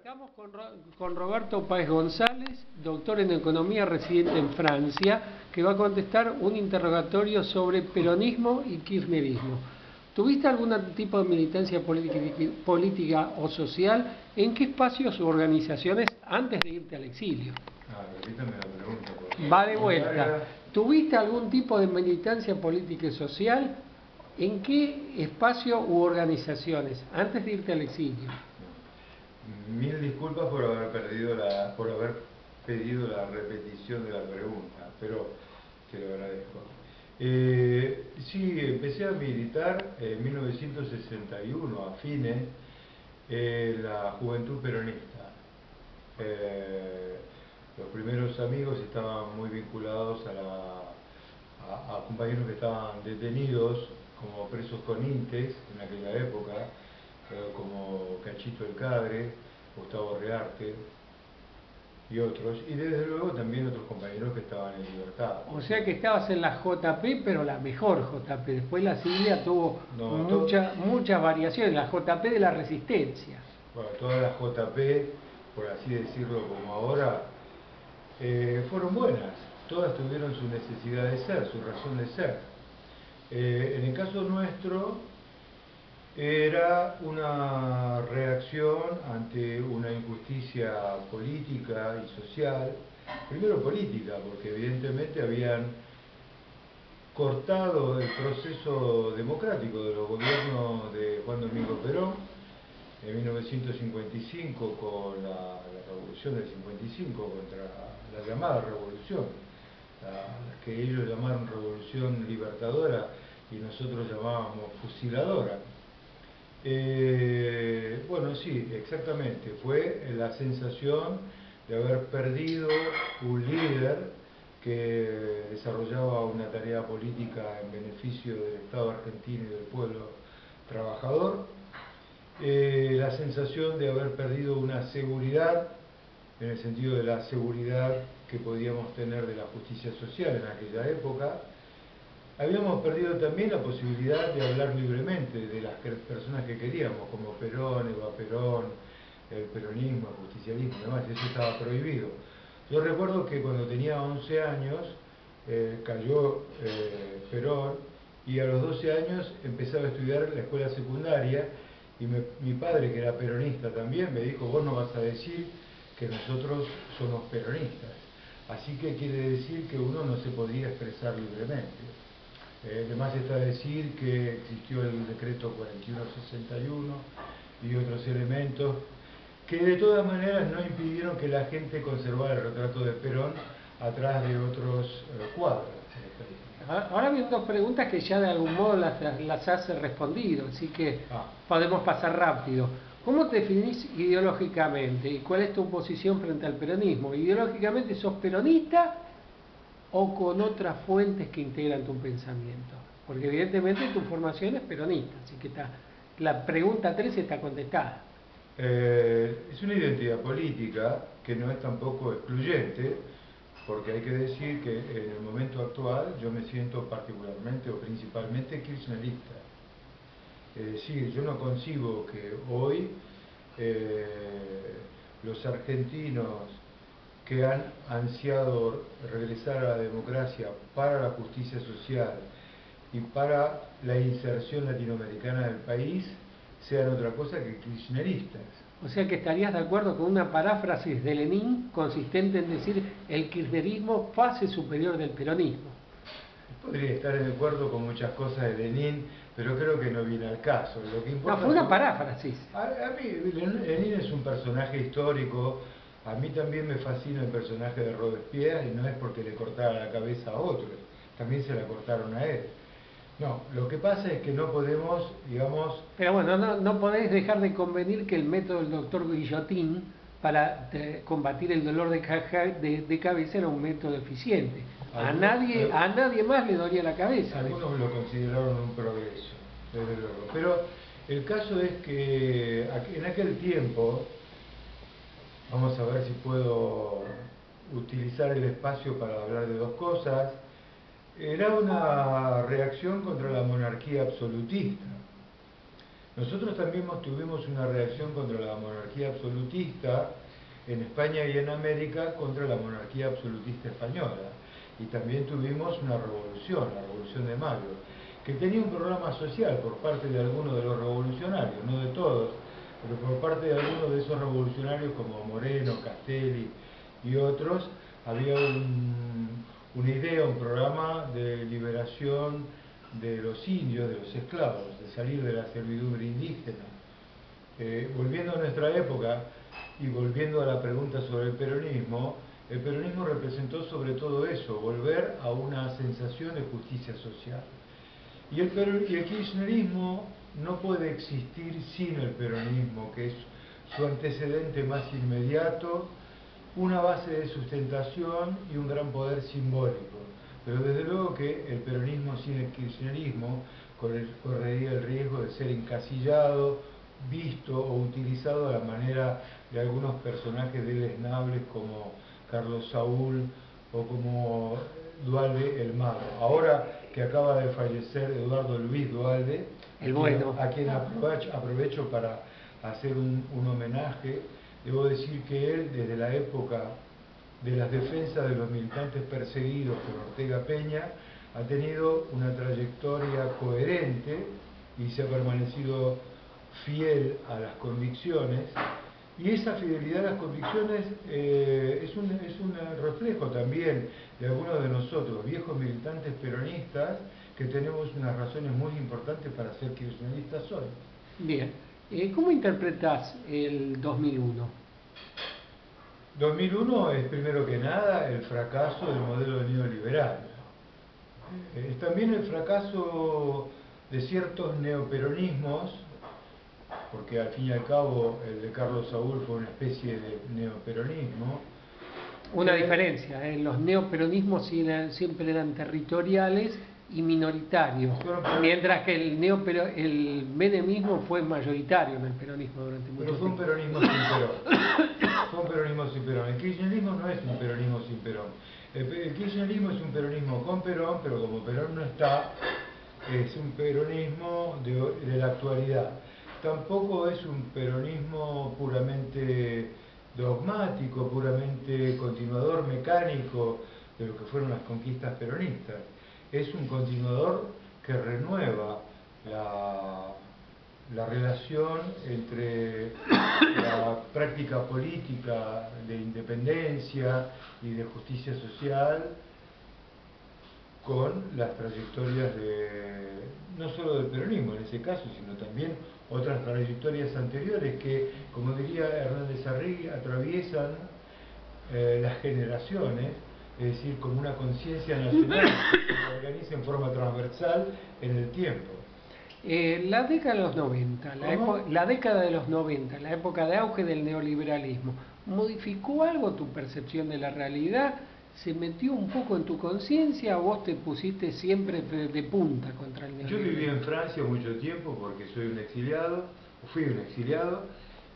Arrancamos con Roberto Páez González, doctor en Economía residente en Francia, que va a contestar un interrogatorio sobre peronismo y kirchnerismo. ¿Tuviste algún tipo de militancia política o social? ¿En qué espacios u organizaciones antes de irte al exilio? Repítame la pregunta. Va de vuelta. ¿Tuviste algún tipo de militancia política y social? ¿En qué espacio u organizaciones antes de irte al exilio? Mil disculpas por haber pedido la repetición de la pregunta, pero te lo agradezco. Sí, empecé a militar en 1961, a fines, la Juventud Peronista. Los primeros amigos estaban muy vinculados a compañeros que estaban detenidos como presos con Intex en aquella época, como Cachito el Cadre, Gustavo Rearte y otros, y desde luego también otros compañeros que estaban en libertad. O sea que estabas en la JP, pero la mejor JP. Después la sigla tuvo muchas variaciones, la JP de la Resistencia. Bueno, todas las JP, por así decirlo como ahora, fueron buenas. Todas tuvieron su necesidad de ser, su razón de ser. En el caso nuestro, era una reacción ante una injusticia política y social, primero política, porque evidentemente habían cortado el proceso democrático de los gobiernos de Juan Domingo Perón en 1955 con la revolución del 55 contra la llamada revolución, la que ellos llamaron revolución libertadora y nosotros llamábamos fusiladora. Bueno, sí, exactamente, fue la sensación de haber perdido un líder que desarrollaba una tarea política en beneficio del Estado argentino y del pueblo trabajador, la sensación de haber perdido una seguridad, en el sentido de la seguridad que podíamos tener de la justicia social en aquella época. Habíamos perdido también la posibilidad de hablar libremente de las personas que queríamos, como Perón, Eva Perón, el peronismo, el justicialismo y demás, eso estaba prohibido. Yo recuerdo que cuando tenía 11 años cayó Perón y a los 12 años empezaba a estudiar en la escuela secundaria y mi padre, que era peronista también, me dijo: vos no vas a decir que nosotros somos peronistas. Así que quiere decir que uno no se podía expresar libremente. Además está decir que existió el decreto 4161 y otros elementos que de todas maneras no impidieron que la gente conservara el retrato de Perón atrás de otros cuadros. Ahora vienen dos preguntas que ya de algún modo las has respondido, así que podemos pasar rápido. ¿Cómo te definís ideológicamente y cuál es tu posición frente al peronismo? ¿Ideológicamente sos peronista o con otras fuentes que integran tu pensamiento? Porque evidentemente tu formación es peronista, así que la pregunta 3 está contestada. Es una identidad política que no es tampoco excluyente, porque hay que decir que en el momento actual yo me siento particularmente o principalmente kirchnerista. Es decir, yo no concibo que hoy los argentinos que han ansiado regresar a la democracia para la justicia social y para la inserción latinoamericana del país sean otra cosa que kirchneristas. O sea que estarías de acuerdo con una paráfrasis de Lenin consistente en decir el kirchnerismo fase superior del peronismo. Podría estar de acuerdo con muchas cosas de Lenin, pero creo que no viene al caso. Lo que importa no, fue una paráfrasis. A mí Lenin es un personaje histórico. A mí también me fascina el personaje de Robespierre, y no es porque le cortara la cabeza a otros, también se la cortaron a él. No, lo que pasa es que no podemos, digamos... Pero bueno, no podéis dejar de convenir que el método del doctor Guillotín para combatir el dolor de cabeza era un método eficiente. A nadie más le dolía la cabeza. Algunos lo consideraron un progreso, desde luego. Pero el caso es que en aquel tiempo, vamos a ver si puedo utilizar el espacio para hablar de dos cosas, era una reacción contra la monarquía absolutista. Nosotros también tuvimos una reacción contra la monarquía absolutista en España y en América, contra la monarquía absolutista española. Y también tuvimos una revolución, la Revolución de Mayo, que tenía un programa social por parte de algunos de los revolucionarios, no de todos, pero por parte de algunos de esos revolucionarios como Moreno, Castelli y otros, había una idea, un programa de liberación de los indios, de los esclavos, de salir de la servidumbre indígena. Volviendo a nuestra época y volviendo a la pregunta sobre el peronismo representó sobre todo eso, volver a una sensación de justicia social. Y el kirchnerismo no puede existir sin el peronismo, que es su antecedente más inmediato, una base de sustentación y un gran poder simbólico. Pero desde luego que el peronismo sin el kirchnerismo correría el riesgo de ser encasillado, visto o utilizado a la manera de algunos personajes deleznables como Carlos Saúl o como Duhalde el Mago. Ahora que acaba de fallecer Eduardo Luis Duhalde, a quien aprovecho para hacer un homenaje, debo decir que él, desde la época de las defensas de los militantes perseguidos por Ortega Peña, ha tenido una trayectoria coherente y se ha permanecido fiel a las convicciones, y esa fidelidad a las convicciones es un reflejo también de algunos de nosotros, viejos militantes peronistas, que tenemos unas razones muy importantes para ser kirchneristas hoy. Bien, ¿cómo interpretás el 2001? 2001 es primero que nada el fracaso del modelo neoliberal. Es también el fracaso de ciertos neoperonismos, porque al fin y al cabo el de Carlos Saúl fue una especie de neoperonismo. Una diferencia, los neoperonismos siempre eran territoriales y minoritarios, mientras que el menemismo fue mayoritario en el peronismo durante mucho tiempo. Pero fue un peronismo sin Perón. Fue un peronismo sin Perón. El kirchnerismo no es un peronismo sin Perón. El kirchnerismo es un peronismo con Perón, pero como Perón no está, es un peronismo de la actualidad. Tampoco es un peronismo puramente dogmático, puramente continuador mecánico de lo que fueron las conquistas peronistas. Es un continuador que renueva la relación entre la práctica política de independencia y de justicia social con las trayectorias no solo del peronismo en ese caso, sino también otras trayectorias anteriores que, como diría Hernández Arregui, atraviesan las generaciones, es decir, como una conciencia nacional que se organiza en forma transversal en el tiempo. La década de los 90, la década de los 90, la época de auge del neoliberalismo, ¿modificó algo tu percepción de la realidad? ¿Se metió un poco en tu conciencia o vos te pusiste siempre de punta contra el neoliberalismo? Yo viví en Francia mucho tiempo porque soy un exiliado, fui un exiliado,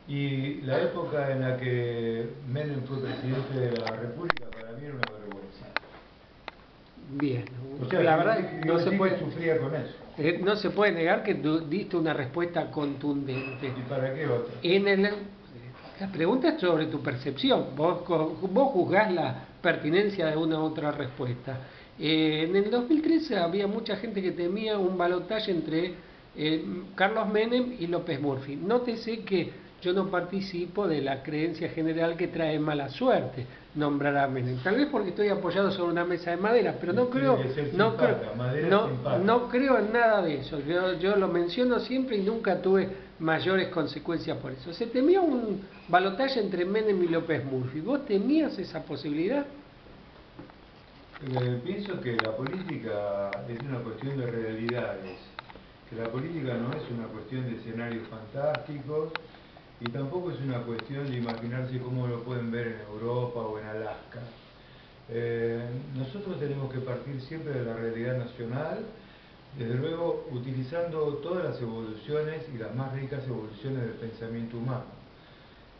y la época en la que Menem fue presidente de la República para mí era una vergüenza. Bien, o sea, la verdad no se puede sufrir con eso. No se puede negar que tú diste una respuesta contundente. ¿Y para qué otra? La pregunta es sobre tu percepción. Vos juzgás la pertinencia de una u otra respuesta. En el 2013 había mucha gente que temía un balotaje entre Carlos Menem y López Murphy. Nótese que yo no participo de la creencia general que trae mala suerte nombrar a Menem. Tal vez porque estoy apoyado sobre una mesa de madera, pero no creo en nada de eso. Yo lo menciono siempre y nunca tuve mayores consecuencias por eso. Se temía un balotaje entre Menem y López Murphy. ¿Vos temías esa posibilidad? Pienso que la política es una cuestión de realidades, que la política no es una cuestión de escenarios fantásticos y tampoco es una cuestión de imaginarse cómo lo pueden ver en Europa o en Alaska. Nosotros tenemos que partir siempre de la realidad nacional, desde luego utilizando todas las evoluciones y las más ricas evoluciones del pensamiento humano.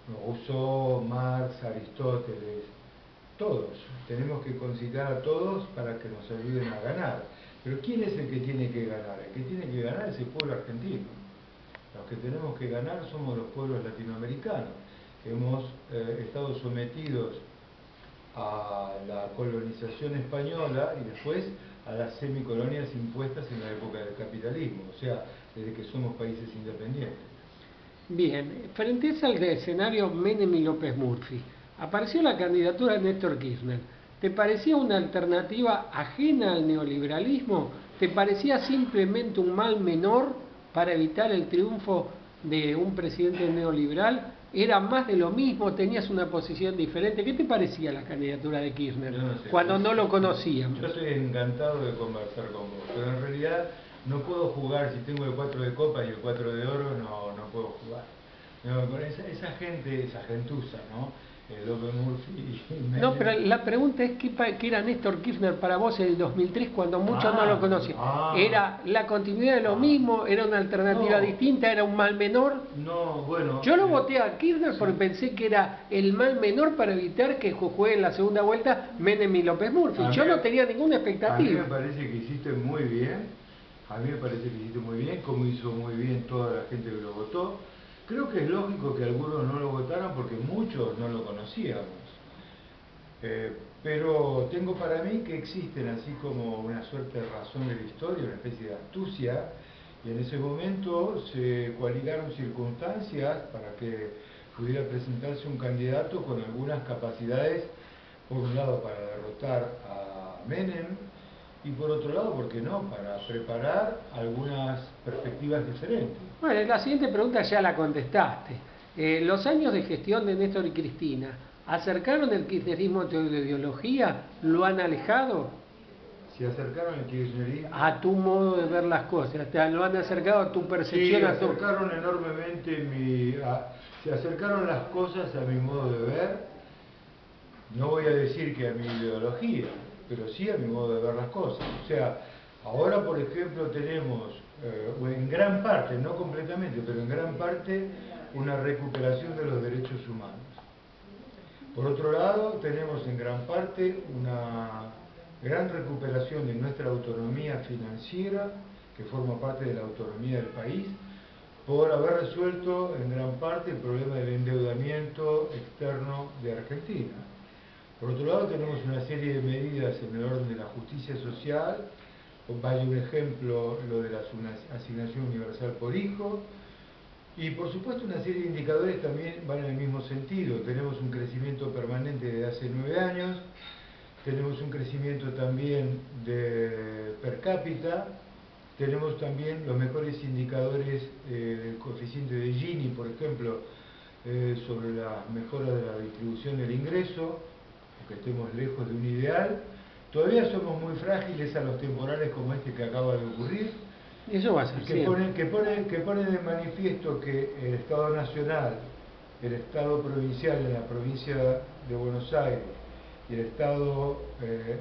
Rousseau, Marx, Aristóteles, todos. Tenemos que concitar a todos para que nos ayuden a ganar. Pero ¿quién es el que tiene que ganar? El que tiene que ganar es el pueblo argentino. Los que tenemos que ganar somos los pueblos latinoamericanos, que hemos estado sometidos a la colonización española y después a las semicolonias impuestas en la época del capitalismo, o sea, desde que somos países independientes. Bien, frente a ese escenario Menem y López Murphy, apareció la candidatura de Néstor Kirchner. ¿Te parecía una alternativa ajena al neoliberalismo? ¿Te parecía simplemente un mal menor para evitar el triunfo de un presidente neoliberal? ¿Era más de lo mismo? ¿Tenías una posición diferente? ¿Qué te parecía la candidatura de Kirchner cuando no lo conocíamos? Yo estoy encantado de conversar con vos, pero en realidad no puedo jugar. Si tengo el 4 de copa y el 4 de oro, no puedo jugar. No, con esa gente, esa gentuza, ¿no? López Murphy y Menem. No, pero la pregunta es ¿qué era Néstor Kirchner para vos en el 2003 cuando muchos no lo conocían? ¿Era la continuidad de lo mismo? ¿Era una alternativa distinta? ¿Era un mal menor? No, bueno... Yo lo voté a Kirchner porque pensé que era el mal menor para evitar que juegue en la segunda vuelta Menem y López Murphy. Yo no tenía ninguna expectativa. A mí me parece que hiciste muy bien. A mí me parece que hiciste muy bien, como hizo muy bien toda la gente que lo votó. Creo que es lógico que algunos no lo votaran porque muchos no lo conocíamos. Pero tengo para mí que existen así como una suerte de razón de la historia, una especie de astucia, y en ese momento se coaligaron circunstancias para que pudiera presentarse un candidato con algunas capacidades, por un lado para derrotar a Menem, y por otro lado, ¿por qué no?, para preparar algunas perspectivas diferentes. Bueno, la siguiente pregunta ya la contestaste. Los años de gestión de Néstor y Cristina, ¿acercaron el kirchnerismo a tu ideología? ¿Lo han alejado? ¿Se acercaron el kirchnerismo? A tu modo de ver las cosas, ¿lo han acercado a tu percepción? Sí, acercaron enormemente se acercaron las cosas a mi modo de ver. No voy a decir que a mi ideología, pero sí a mi modo de ver las cosas. O sea, ahora por ejemplo tenemos, en gran parte, no completamente, pero en gran parte, una recuperación de los derechos humanos. Por otro lado, tenemos en gran parte una gran recuperación de nuestra autonomía financiera, que forma parte de la autonomía del país, por haber resuelto en gran parte el problema del endeudamiento externo de Argentina. Por otro lado, tenemos una serie de medidas en el orden de la justicia social. Vaya un ejemplo lo de la asignación universal por hijo. Y por supuesto una serie de indicadores también van en el mismo sentido. Tenemos un crecimiento permanente de hace 9 años. Tenemos un crecimiento también de per cápita. Tenemos también los mejores indicadores del coeficiente de Gini, por ejemplo, sobre la mejora de la distribución del ingreso, aunque estemos lejos de un ideal. Todavía somos muy frágiles a los temporales como este que acaba de ocurrir. Eso va a ser que pone de manifiesto que el Estado Nacional, el Estado Provincial en la provincia de Buenos Aires y el Estado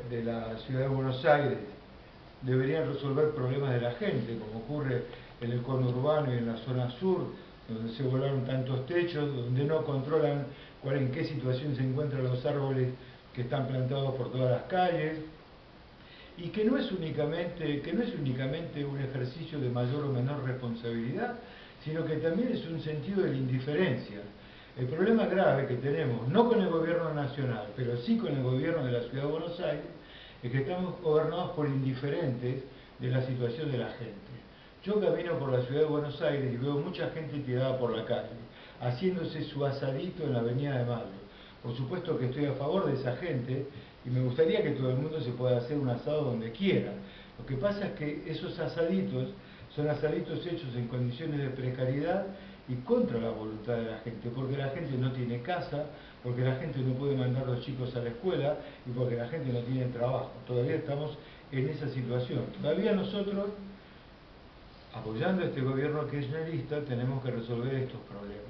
de la Ciudad de Buenos Aires deberían resolver problemas de la gente, como ocurre en el conurbano y en la zona sur, donde se volaron tantos techos, donde no controlan en qué situación se encuentran los árboles que están plantados por todas las calles, y que no es únicamente un ejercicio de mayor o menor responsabilidad, sino que también es un sentido de la indiferencia. El problema grave que tenemos, no con el gobierno nacional, pero sí con el gobierno de la Ciudad de Buenos Aires, es que estamos gobernados por indiferentes de la situación de la gente. Yo camino por la Ciudad de Buenos Aires y veo mucha gente tirada por la calle, haciéndose su asadito en la Avenida de Mayo. Por supuesto que estoy a favor de esa gente y me gustaría que todo el mundo se pueda hacer un asado donde quiera. Lo que pasa es que esos asaditos son asaditos hechos en condiciones de precariedad y contra la voluntad de la gente, porque la gente no tiene casa, porque la gente no puede mandar a los chicos a la escuela y porque la gente no tiene trabajo. Todavía estamos en esa situación. Todavía nosotros, apoyando a este gobierno kirchnerista, tenemos que resolver estos problemas.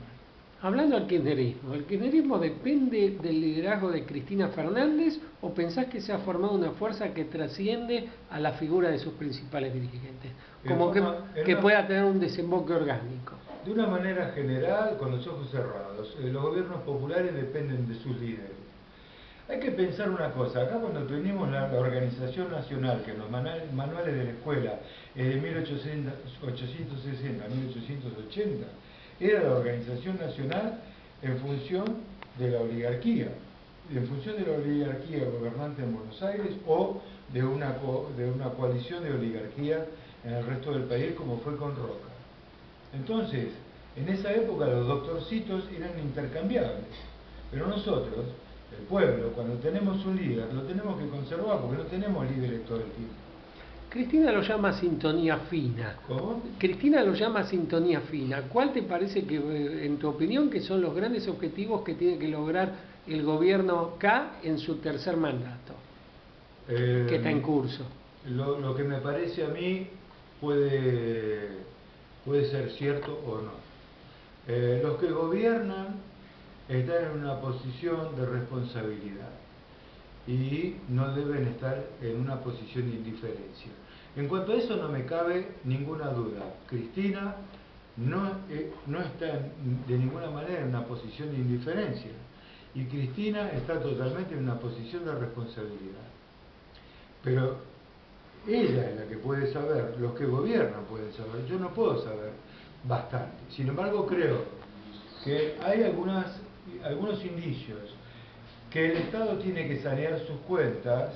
Hablando del kirchnerismo, ¿el kirchnerismo depende del liderazgo de Cristina Fernández o pensás que se ha formado una fuerza que trasciende a la figura de sus principales dirigentes? Como que pueda tener un desemboque orgánico. De una manera general, con los ojos cerrados, los gobiernos populares dependen de sus líderes. Hay que pensar una cosa, acá cuando tuvimos la Organización Nacional, que en los manuales de la escuela de 1860 a 1880, era la Organización Nacional en función de la oligarquía, en función de la oligarquía gobernante en Buenos Aires o de una coalición de oligarquías en el resto del país, como fue con Roca. Entonces, en esa época los doctorcitos eran intercambiables, pero nosotros, el pueblo, cuando tenemos un líder, lo tenemos que conservar porque no tenemos líderes todo el tiempo. Cristina lo llama sintonía fina. ¿Cómo? Cristina lo llama sintonía fina. ¿Cuál te parece que, en tu opinión, que son los grandes objetivos que tiene que lograr el gobierno K en su tercer mandato, que está en curso? Lo que me parece a mí puede ser cierto o no. Los que gobiernan están en una posición de responsabilidad y no deben estar en una posición de indiferencia. En cuanto a eso no me cabe ninguna duda. Cristina no está de ninguna manera en una posición de indiferencia y Cristina está totalmente en una posición de responsabilidad. Pero ella es la que puede saber, los que gobiernan pueden saber, yo no puedo saber bastante. Sin embargo, creo que hay algunos indicios que el Estado tiene que sanear sus cuentas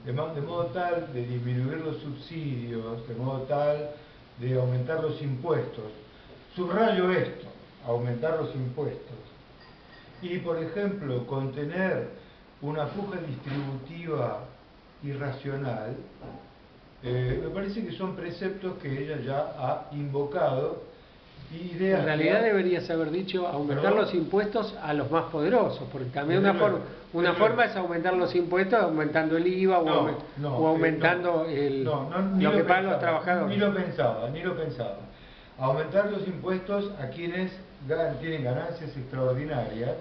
de modo tal de disminuir los subsidios, de modo tal de aumentar los impuestos. Subrayo esto, aumentar los impuestos. Y, por ejemplo, contener una fuga distributiva irracional, me parece que son preceptos que ella ya ha invocado. En realidad deberías haber dicho aumentar los impuestos a los más poderosos, porque también una forma es aumentar los impuestos aumentando el IVA o aumentando lo que pagan los trabajadores. Ni lo pensaba. Aumentar los impuestos a quienes tienen ganancias extraordinarias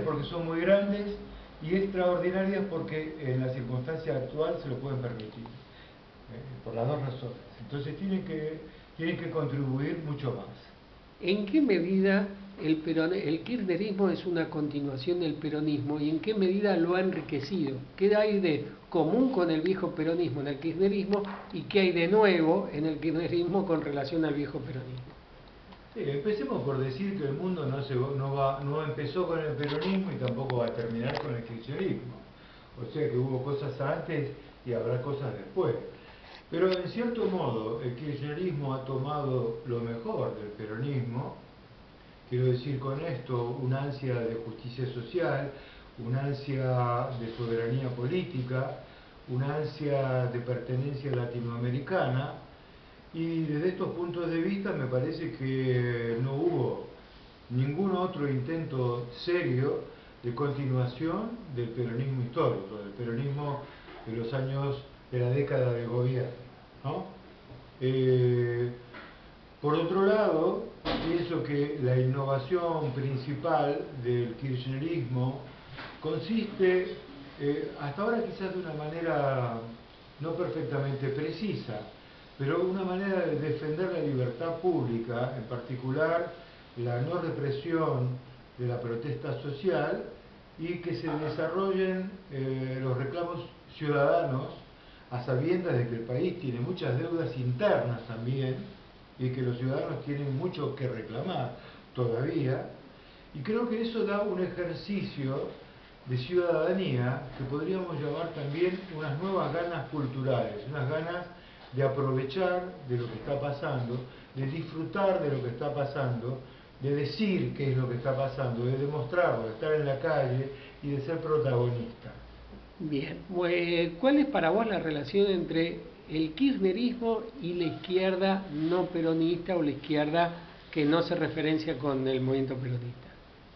porque son muy grandes y extraordinarias porque en la circunstancia actual se lo pueden permitir, por las dos razones. Entonces tienen que contribuir mucho más. ¿En qué medida el kirchnerismo es una continuación del peronismo y en qué medida lo ha enriquecido? ¿Qué hay de común con el viejo peronismo en el kirchnerismo y qué hay de nuevo en el kirchnerismo con relación al viejo peronismo? Empecemos por decir que el mundo no empezó con el peronismo y tampoco va a terminar con el kirchnerismo. O sea que hubo cosas antes y habrá cosas después. Pero en cierto modo el kirchnerismo ha tomado lo mejor del peronismo, quiero decir con esto una ansia de justicia social, una ansia de soberanía política, una ansia de pertenencia latinoamericana, y desde estos puntos de vista me parece que no hubo ningún otro intento serio de continuación del peronismo histórico, del peronismo de los años de la década de gobierno, ¿no? Por otro lado, pienso que la innovación principal del kirchnerismo consiste, hasta ahora quizás de una manera no perfectamente precisa, pero una manera de defender la libertad pública, en particular la no represión de la protesta social y que se desarrollen los reclamos ciudadanos a sabiendas de que el país tiene muchas deudas internas también y que los ciudadanos tienen mucho que reclamar todavía, y creo que eso da un ejercicio de ciudadanía que podríamos llamar también unas nuevas ganas culturales, unas ganas de aprovechar de lo que está pasando, de disfrutar de lo que está pasando, de decir qué es lo que está pasando, de demostrarlo, de estar en la calle y de ser protagonista. Bien, ¿cuál es para vos la relación entre el kirchnerismo y la izquierda no peronista o la izquierda que no se referencia con el movimiento peronista?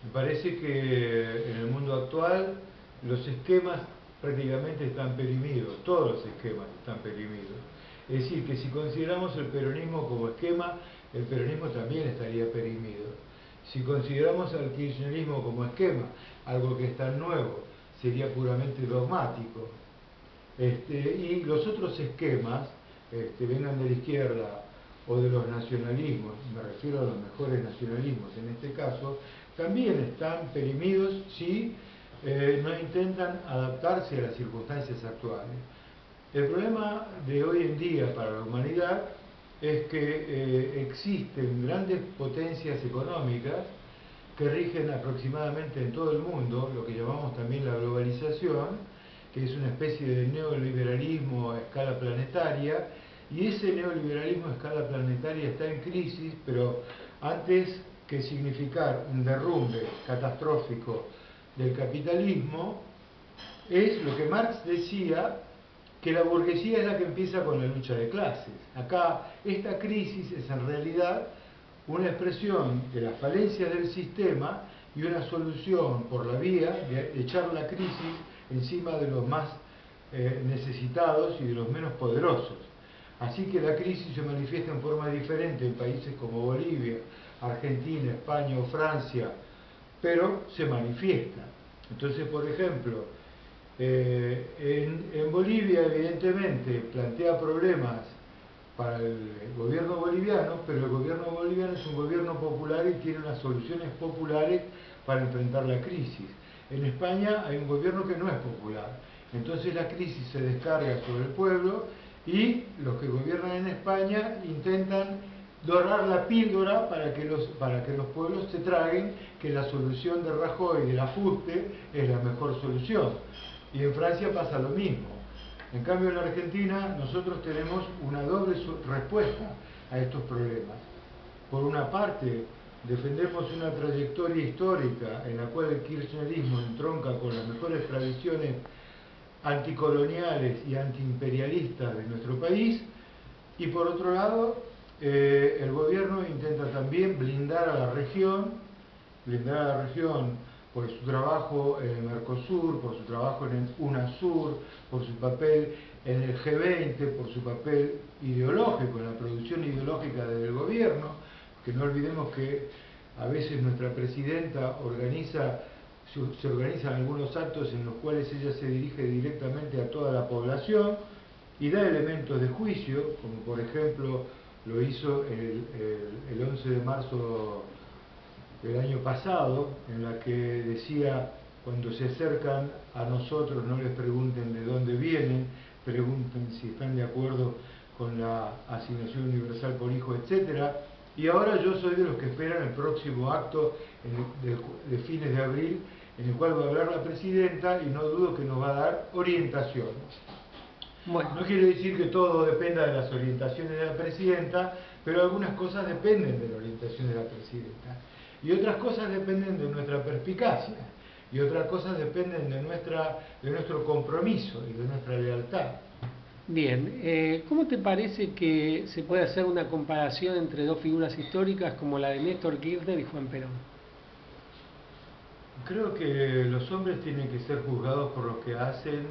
Me parece que en el mundo actual los esquemas prácticamente están perimidos, todos los esquemas están perimidos. Es decir, que si consideramos el peronismo como esquema, el peronismo también estaría perimido. Si consideramos al kirchnerismo como esquema, algo que es tan nuevo, sería puramente dogmático. Y los otros esquemas, vengan de la izquierda o de los nacionalismos, me refiero a los mejores nacionalismos en este caso, también están perimidos si no intentan adaptarse a las circunstancias actuales. El problema de hoy en día para la humanidad es que existen grandes potencias económicas que rigen aproximadamente en todo el mundo, lo que llamamos también la globalización, que es una especie de neoliberalismo a escala planetaria, y ese neoliberalismo a escala planetaria está en crisis, pero antes que significar un derrumbe catastrófico del capitalismo, es lo que Marx decía, que la burguesía es la que empieza con la lucha de clases. Acá, esta crisis es en realidad una expresión de las falencias del sistema y una solución por la vía de echar la crisis encima de los más necesitados y de los menos poderosos. Así que la crisis se manifiesta en forma diferente en países como Bolivia, Argentina, España o Francia, pero se manifiesta. Entonces, por ejemplo, en Bolivia evidentemente plantea problemas para el gobierno boliviano, pero el gobierno boliviano es un gobierno popular y tiene unas soluciones populares para enfrentar la crisis. En España hay un gobierno que no es popular, entonces la crisis se descarga sobre el pueblo y los que gobiernan en España intentan dorar la píldora para que los pueblos se traguen que la solución de Rajoy y de la fuste es la mejor solución. Y en Francia pasa lo mismo. En cambio, en la Argentina nosotros tenemos una doble respuesta a estos problemas. Por una parte, defendemos una trayectoria histórica en la cual el kirchnerismo entronca con las mejores tradiciones anticoloniales y antiimperialistas de nuestro país, y por otro lado, el gobierno intenta también blindar a la región por su trabajo en el Mercosur, por su trabajo en el UNASUR, por su papel en el G20, por su papel ideológico, en la producción ideológica del gobierno, que no olvidemos que a veces nuestra presidenta se organizan algunos actos en los cuales ella se dirige directamente a toda la población y da elementos de juicio, como por ejemplo lo hizo el 11 de marzo del año pasado, en la que decía: cuando se acercan a nosotros no les pregunten de dónde vienen, pregunten si están de acuerdo con la asignación universal por hijo, etc. Y ahora yo soy de los que esperan el próximo acto de fines de abril, en el cual va a hablar la presidenta y no dudo que nos va a dar orientaciones. Bueno, no quiere decir que todo dependa de las orientaciones de la presidenta, pero algunas cosas dependen de la orientación de la presidenta. Y otras cosas dependen de nuestra perspicacia, y otras cosas dependen de nuestro compromiso y de nuestra lealtad. Bien, ¿cómo te parece que se puede hacer una comparación entre dos figuras históricas como la de Néstor Kirchner y Juan Perón? Creo que los hombres tienen que ser juzgados por lo que hacen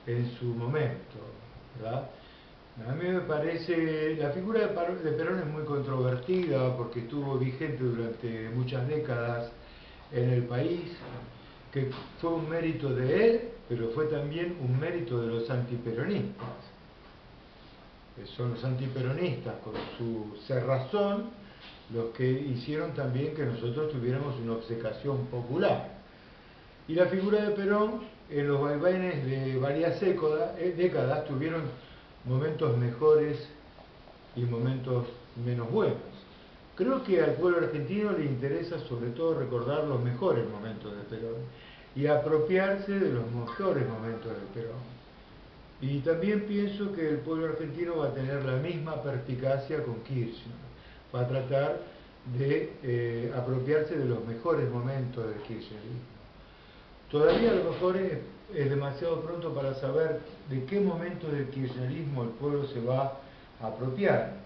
en su momento, ¿verdad? A mí me parece, la figura de Perón es muy controvertida porque estuvo vigente durante muchas décadas en el país, que fue un mérito de él, pero fue también un mérito de los antiperonistas. Son los antiperonistas, con su cerrazón, los que hicieron también que nosotros tuviéramos una obcecación popular. Y la figura de Perón, en los vaivenes de varias décadas, tuvieron momentos mejores y momentos menos buenos. Creo que al pueblo argentino le interesa sobre todo recordar los mejores momentos de Perón y apropiarse de los mejores momentos de Perón. Y también pienso que el pueblo argentino va a tener la misma perspicacia con Kirchner, va a tratar de apropiarse de los mejores momentos del kirchnerismo. Todavía a lo mejor es demasiado pronto para saber de qué momento del kirchnerismo el pueblo se va a apropiar,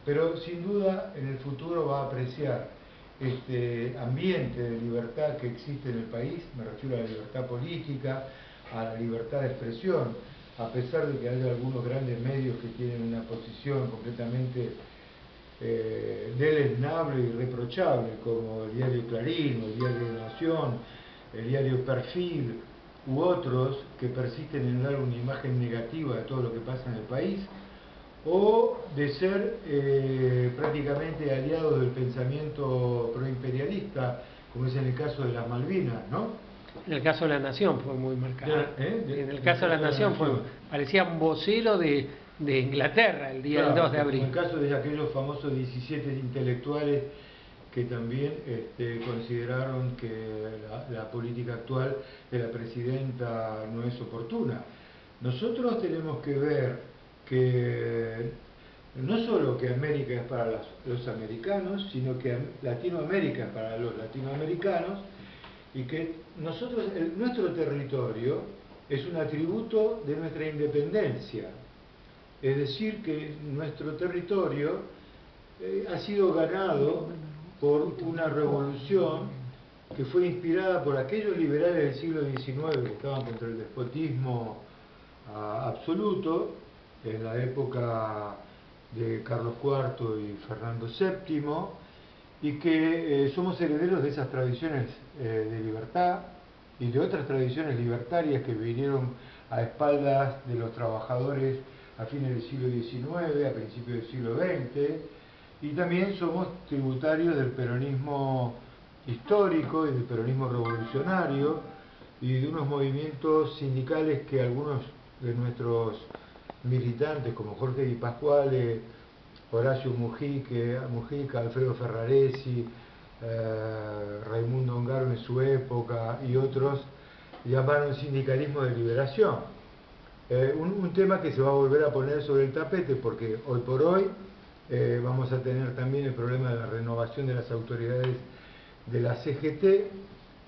pero sin duda en el futuro va a apreciar este ambiente de libertad que existe en el país, me refiero a la libertad política, a la libertad de expresión, a pesar de que haya algunos grandes medios que tienen una posición completamente deleznable y reprochable, como el diario Clarín, el diario Nación, el diario Perfil, u otros que persisten en dar una imagen negativa de todo lo que pasa en el país, o de ser prácticamente aliados del pensamiento proimperialista, como es en el caso de las Malvinas, ¿no? En el caso de la Nación fue muy marcado. En el caso de la Nación Nación. parecía un vocero de Inglaterra el día del 2 de abril. En el caso de aquellos famosos 17 intelectuales que también consideraron que la política actual de la presidenta no es oportuna. Nosotros tenemos que ver que no solo que América es para los americanos, sino que Latinoamérica es para los latinoamericanos, y que nuestro territorio es un atributo de nuestra independencia. Es decir, que nuestro territorio ha sido ganado por una revolución que fue inspirada por aquellos liberales del siglo XIX que estaban contra el despotismo absoluto, en la época de Carlos IV y Fernando VII, y que somos herederos de esas tradiciones de libertad y de otras tradiciones libertarias que vinieron a espaldas de los trabajadores a fines del siglo XIX, a principios del siglo XX, y también somos tributarios del peronismo histórico y del peronismo revolucionario y de unos movimientos sindicales que algunos de nuestros militantes, como Jorge Di Pasquale, Horacio Mujica, Alfredo Ferraresi, Raimundo Ongaro en su época y otros, llamaron sindicalismo de liberación. Un tema que se va a volver a poner sobre el tapete porque hoy por hoy vamos a tener también el problema de la renovación de las autoridades de la CGT,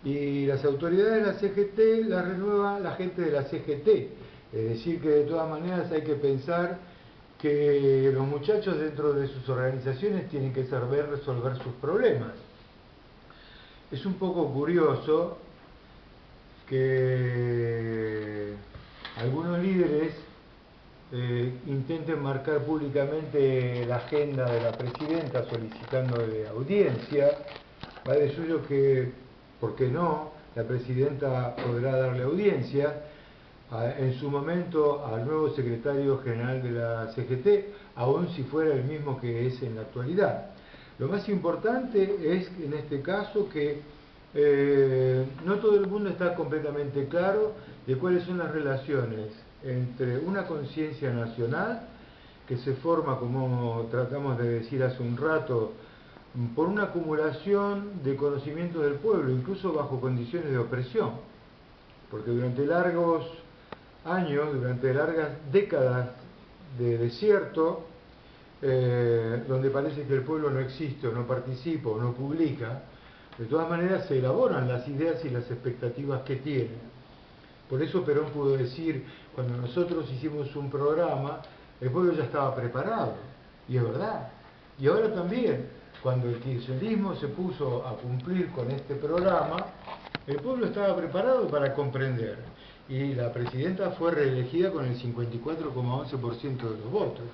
y las autoridades de la CGT las renueva la gente de la CGT. Es decir, que de todas maneras hay que pensar que los muchachos dentro de sus organizaciones tienen que saber resolver sus problemas. Es un poco curioso que algunos líderes intenten marcar públicamente la agenda de la presidenta solicitándole audiencia. Va de suyo que, ¿por qué no?, la presidenta podrá darle audiencia en su momento al nuevo secretario general de la CGT, aun si fuera el mismo que es en la actualidad. Lo más importante es en este caso que no todo el mundo está completamente claro de cuáles son las relaciones entre una conciencia nacional que se forma, como tratamos de decir hace un rato, por una acumulación de conocimientos del pueblo, incluso bajo condiciones de opresión, porque durante largos años, durante largas décadas de desierto, donde parece que el pueblo no existe o no participa o no publica, de todas maneras se elaboran las ideas y las expectativas que tienen. Por eso Perón pudo decir, cuando nosotros hicimos un programa, el pueblo ya estaba preparado, y es verdad. Y ahora también, cuando el kirchnerismo se puso a cumplir con este programa, el pueblo estaba preparado para comprender. Y la presidenta fue reelegida con el 54,11% de los votos.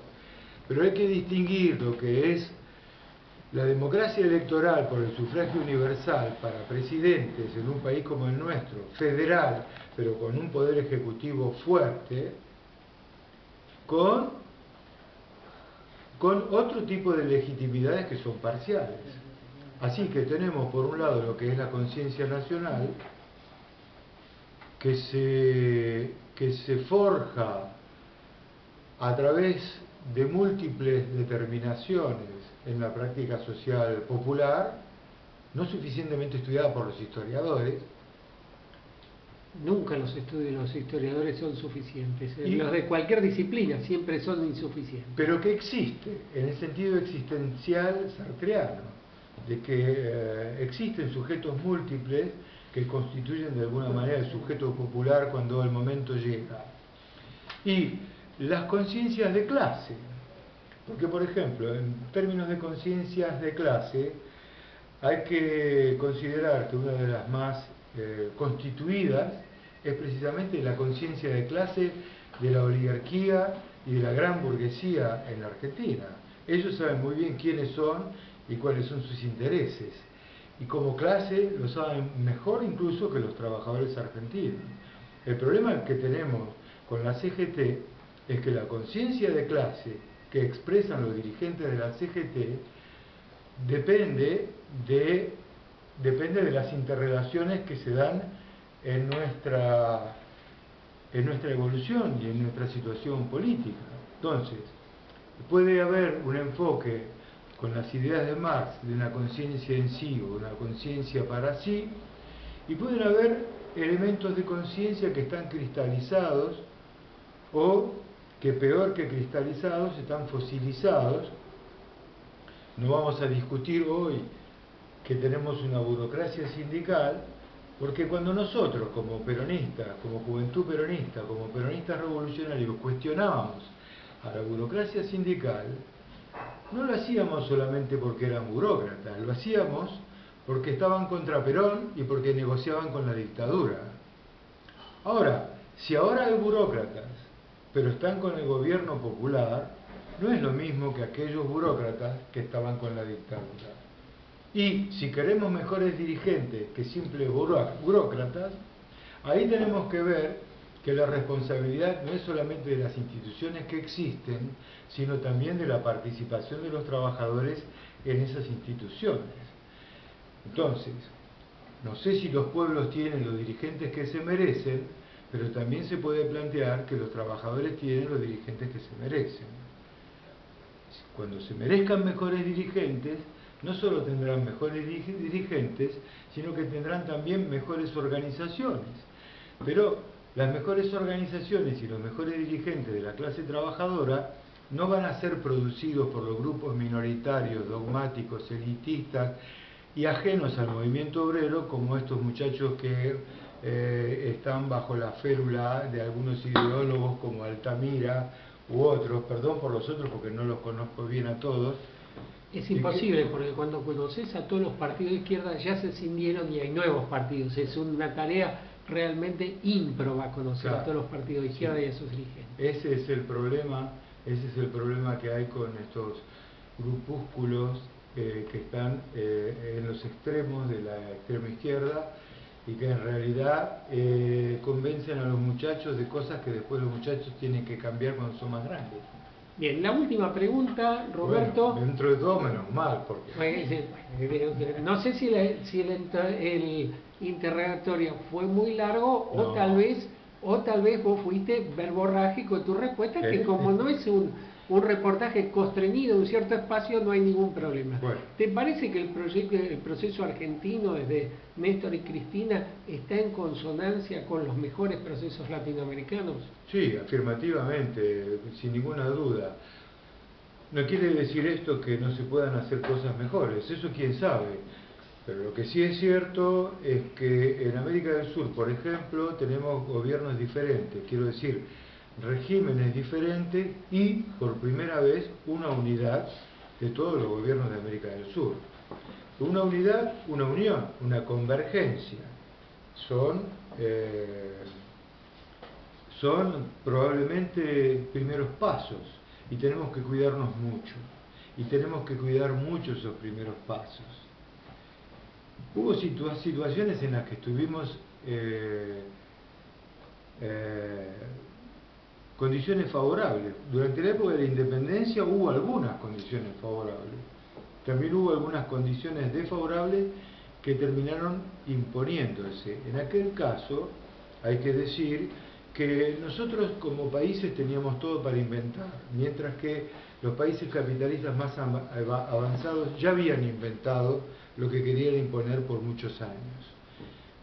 Pero hay que distinguir lo que es la democracia electoral por el sufragio universal para presidentes en un país como el nuestro, federal, pero con un poder ejecutivo fuerte, con otro tipo de legitimidades que son parciales. Así que tenemos por un lado lo que es la conciencia nacional, que se forja a través de múltiples determinaciones en la práctica social popular, no suficientemente estudiada por los historiadores. Nunca los estudios de los historiadores son suficientes. Los de cualquier disciplina siempre son insuficientes. Pero que existe, en el sentido existencial sartreano, de que existen sujetos múltiples que constituyen de alguna manera el sujeto popular cuando el momento llega. Y las conciencias de clase, porque por ejemplo, en términos de conciencias de clase, hay que considerar que una de las más constituidas es precisamente la conciencia de clase de la oligarquía y de la gran burguesía en la Argentina. Ellos saben muy bien quiénes son y cuáles son sus intereses. Y como clase lo saben mejor incluso que los trabajadores argentinos. El problema que tenemos con la CGT es que la conciencia de clase que expresan los dirigentes de la CGT depende de depende de las interrelaciones que se dan en nuestra evolución y en nuestra situación política. Entonces, puede haber un enfoque con las ideas de Marx de una conciencia en sí o una conciencia para sí, y pueden haber elementos de conciencia que están cristalizados o que peor que cristalizados están fosilizados. No vamos a discutir hoy que tenemos una burocracia sindical, porque cuando nosotros como peronistas, como juventud peronista, como peronistas revolucionarios cuestionábamos a la burocracia sindical, no lo hacíamos solamente porque eran burócratas, lo hacíamos porque estaban contra Perón y porque negociaban con la dictadura. Ahora, si ahora hay burócratas, pero están con el gobierno popular, no es lo mismo que aquellos burócratas que estaban con la dictadura. Y si queremos mejores dirigentes que simples burócratas, ahí tenemos que ver que la responsabilidad no es solamente de las instituciones que existen, sino también de la participación de los trabajadores en esas instituciones. Entonces, no sé si los pueblos tienen los dirigentes que se merecen, pero también se puede plantear que los trabajadores tienen los dirigentes que se merecen. Cuando se merezcan mejores dirigentes, no solo tendrán mejores dirigentes, sino que tendrán también mejores organizaciones. Pero las mejores organizaciones y los mejores dirigentes de la clase trabajadora no van a ser producidos por los grupos minoritarios, dogmáticos, elitistas y ajenos al movimiento obrero, como estos muchachos que están bajo la férula de algunos ideólogos como Altamira u otros, perdón por los otros porque no los conozco bien a todos. Es imposible, porque cuando conoces a todos los partidos de izquierda ya se cindieron y hay nuevos partidos. Es una tarea realmente ímproba conocer a todos los partidos de izquierda y a sus dirigentes. Ese es el problema que hay con estos grupúsculos que están en los extremos de la extrema izquierda y que en realidad convencen a los muchachos de cosas que después los muchachos tienen que cambiar cuando son más grandes. Bien, la última pregunta, Roberto. Bueno, dentro de todo menos mal, porque... No sé si el interrogatorio fue muy largo no. o tal vez vos fuiste verborrágico en tu respuesta, que como no es un reportaje constreñido en un cierto espacio, no hay ningún problema. Bueno. ¿Te parece que el proceso argentino desde Néstor y Cristina está en consonancia con los mejores procesos latinoamericanos? Sí, afirmativamente, sin ninguna duda. No quiere decir esto que no se puedan hacer cosas mejores, eso quién sabe. Pero lo que sí es cierto es que en América del Sur, por ejemplo, tenemos gobiernos diferentes, quiero decir, regímenes diferentes y, por primera vez, una unidad de todos los gobiernos de América del Sur. Una unidad, una unión, una convergencia. Son probablemente primeros pasos y tenemos que cuidarnos mucho. Y tenemos que cuidar mucho esos primeros pasos. Hubo situaciones en las que estuvimos condiciones favorables. Durante la época de la independencia hubo algunas condiciones favorables. También hubo algunas condiciones desfavorables que terminaron imponiéndose. En aquel caso, hay que decir que nosotros como países teníamos todo para inventar, mientras que los países capitalistas más avanzados ya habían inventado lo que querían imponer por muchos años.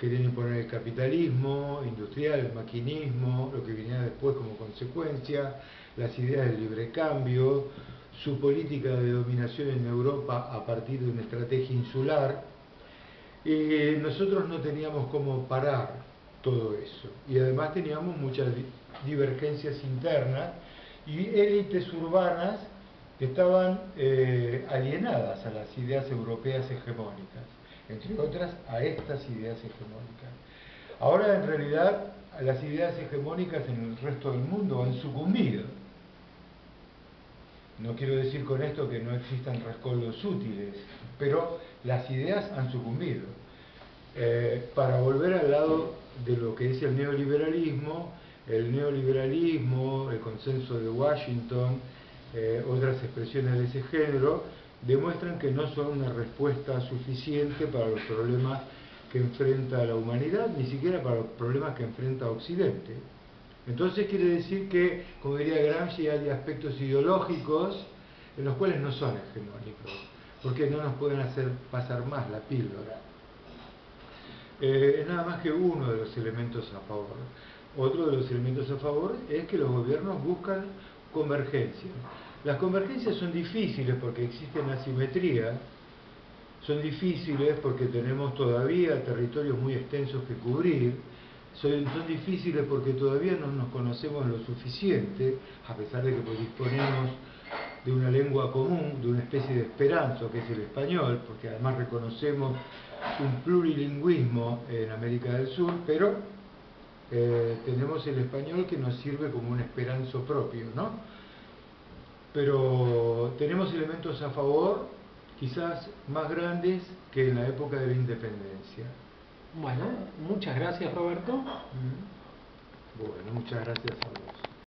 Querían imponer el capitalismo industrial, el maquinismo, lo que venía después como consecuencia, las ideas del libre cambio, su política de dominación en Europa a partir de una estrategia insular. Y nosotros no teníamos cómo parar todo eso. Y además teníamos muchas divergencias internas y élites urbanas que estaban alienadas a las ideas europeas hegemónicas, entre otras a estas ideas hegemónicas. Ahora en realidad las ideas hegemónicas en el resto del mundo han sucumbido. No quiero decir con esto que no existan rescoldos útiles, pero las ideas han sucumbido. Para volver al lado de lo que es el neoliberalismo, el consenso de Washington, otras expresiones de ese género, demuestran que no son una respuesta suficiente para los problemas que enfrenta la humanidad, ni siquiera para los problemas que enfrenta Occidente. Entonces quiere decir que, como diría Gramsci, hay aspectos ideológicos en los cuales no son hegemónicos, porque no nos pueden hacer pasar más la píldora. Es nada más que uno de los elementos a favor. Otro de los elementos a favor es que los gobiernos buscan convergencia. Las convergencias son difíciles porque existen asimetrías, son difíciles porque tenemos todavía territorios muy extensos que cubrir, son difíciles porque todavía no nos conocemos lo suficiente, a pesar de que pues, disponemos de una lengua común, de una especie de esperanto que es el español, porque además reconocemos un plurilingüismo en América del Sur, pero tenemos el español que nos sirve como un esperanto propio, ¿no? Pero tenemos elementos a favor, quizás más grandes que en la época de la independencia. Bueno, muchas gracias, Roberto. Bueno, muchas gracias a vos.